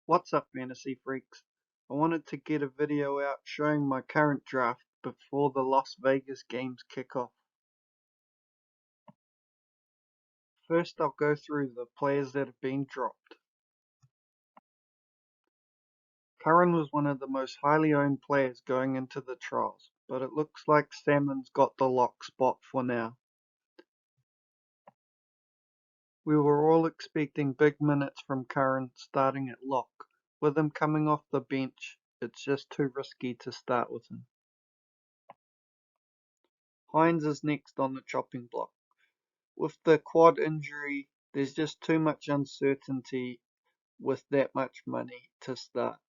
What's up, fantasy freaks? I wanted to get a video out showing my current draft before the Las Vegas games kick off. First, I'll go through the players that have been dropped. Curran was one of the most highly owned players going into the trials, but it looks like Salmon's got the lock spot for now. We were all expecting big minutes from Curran starting at lock. With him coming off the bench, it's just too risky to start with him. Hines is next on the chopping block. With the quad injury, there's just too much uncertainty with that much money to start.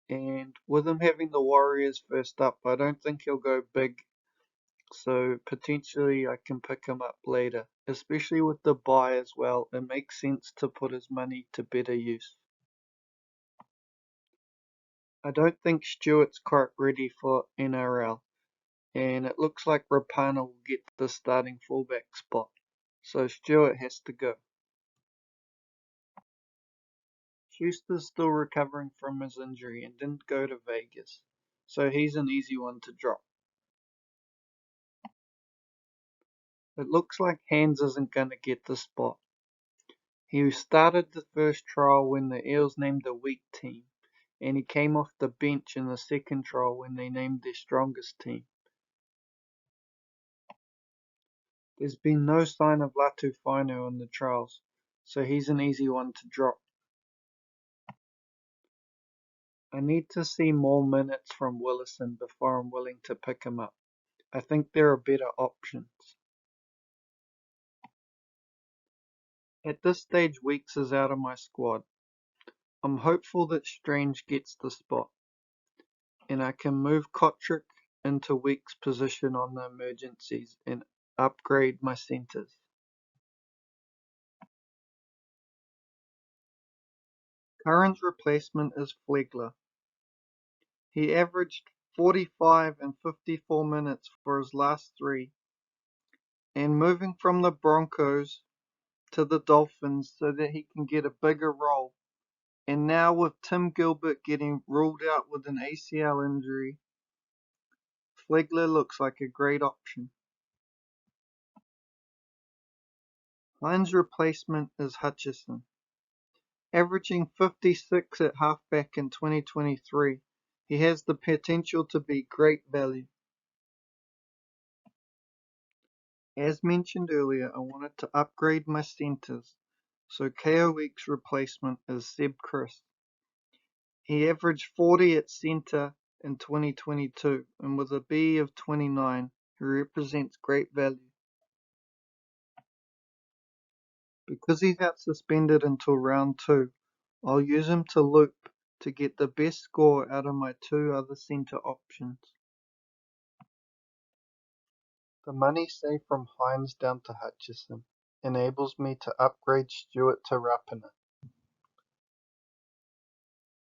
And with him having the Warriors first up, I don't think he'll go big. So potentially I can pick him up later. Especially with the buy as well, it makes sense to put his money to better use. I don't think Stewart's quite ready for NRL. And it looks like Rapana will get the starting fullback spot. So Stewart has to go. Schuster's still recovering from his injury and didn't go to Vegas, so he's an easy one to drop. It looks like Hands isn't going to get the spot. He started the first trial when the Eels named the weak team, and he came off the bench in the second trial when they named their strongest team. There's been no sign of Latu Fino in the trials, so he's an easy one to drop. I need to see more minutes from Willison before I'm willing to pick him up. I think there are better options. At this stage Weeks is out of my squad. I'm hopeful that Strange gets the spot, and I can move Kotrick into Weeks' position on the emergencies and upgrade my centres. Curran's replacement is Flegler. He averaged 45 and 54 minutes for his last three, and moving from the Broncos to the Dolphins so that he can get a bigger role. And now with Tim Gilbert getting ruled out with an ACL injury, Flegler looks like a great option. Hines' replacement is Hutchison. Averaging 56 at halfback in 2023, he has the potential to be great value. As mentioned earlier, I wanted to upgrade my centres, so KO Week's replacement is Seb Kris. He averaged 40 at centre in 2022, and with a BE of 29, he represents great value. Because he's out suspended until round 2, I'll use him to loop to get the best score out of my two other centre options. The money saved from Hines down to Hutchison enables me to upgrade Stewart to Rapana.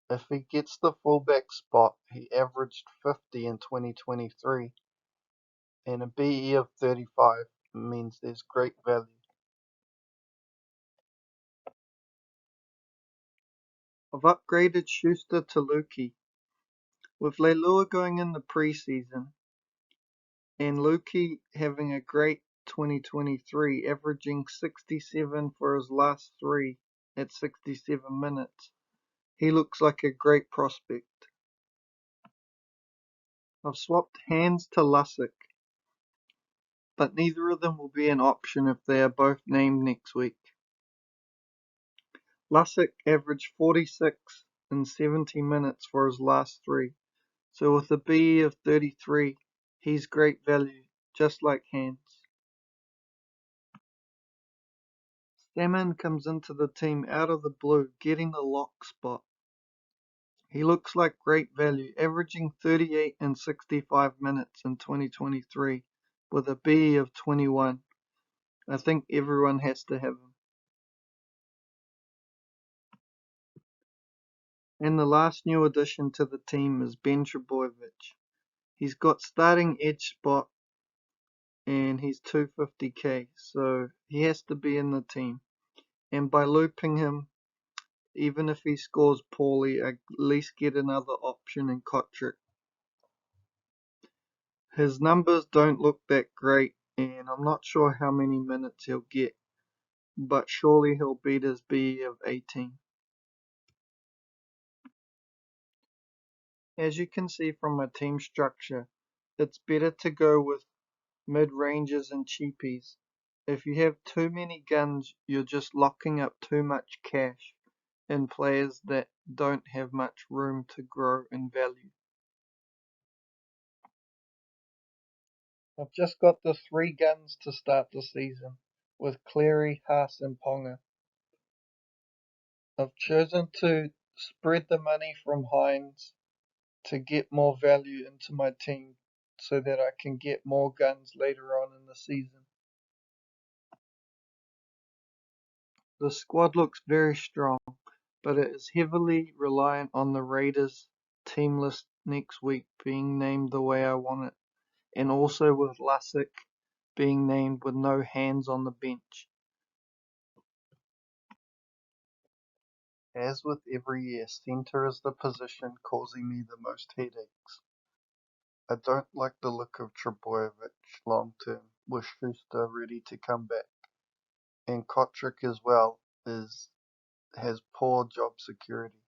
If he gets the fullback spot, he averaged 50 in 2023, and a BE of 35 means there's great value. I've upgraded Schuster to Lukey. With Leilua going in the preseason, and Lukey having a great 2023, averaging 67 for his last three at 67 minutes, he looks like a great prospect. I've swapped Hands to Lussick, but neither of them will be an option if they are both named next week. Lussick averaged 46 in 70 minutes for his last three, so with a BE of 33, he's great value, just like Hands. Salmon comes into the team out of the blue, getting the lock spot. He looks like great value, averaging 38 and 65 minutes in 2023 with a BE of 21. I think everyone has to have him. And the last new addition to the team is Ben Trbojevic. He's got starting edge spot and he's 250k, so he has to be in the team. And by looping him, even if he scores poorly, at least get another option in Kotrick. His numbers don't look that great, and I'm not sure how many minutes he'll get, but surely he'll beat his BE of 18. As you can see from my team structure, it's better to go with mid-rangers and cheapies. If you have too many guns, you're just locking up too much cash in players that don't have much room to grow in value. I've just got the 3 guns to start the season, with Cleary, Haas and Ponga. I've chosen to spread the money from Hines to get more value into my team so that I can get more guns later on in the season. The squad looks very strong, but it is heavily reliant on the Raiders team list next week being named the way I want it, and also with Lussick being named with no hands on the bench. As with every year, centre is the position causing me the most headaches. I don't like the look of Trbojevic long term, with Schuster ready to come back, and Kotrick as well has poor job security,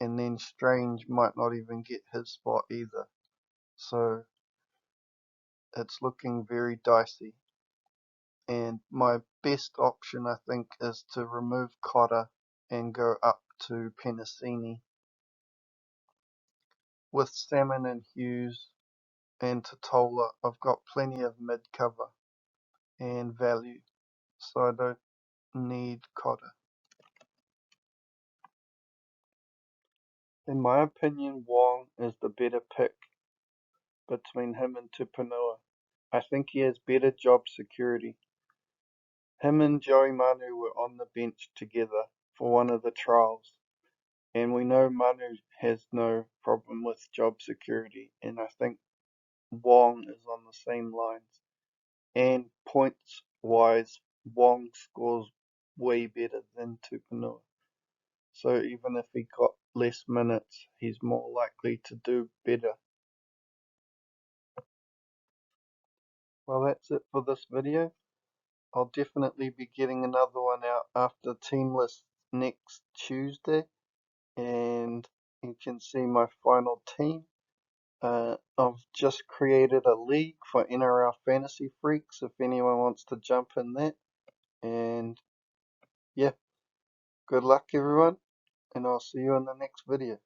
and then Strange might not even get his spot either, so it's looking very dicey. And my best option, I think, is to remove Cotter and go up to Penasini. With Salmon and Hughes and Totola, I've got plenty of mid cover and value, so I don't need Cotter. In my opinion, Wong is the better pick between him and Tupanua. I think he has better job security. Him and Joey Manu were on the bench together for one of the trials, and we know Manu has no problem with job security, and I think Wong is on the same lines. And points wise, Wong scores way better than Tupanua. So even if he got less minutes, he's more likely to do better. Well, that's it for this video. I'll definitely be getting another one out after Team List next Tuesday, and you can see my final team. I've just created a league for NRL Fantasy Freaks if anyone wants to jump in that. And yeah, good luck everyone, and I'll see you in the next video.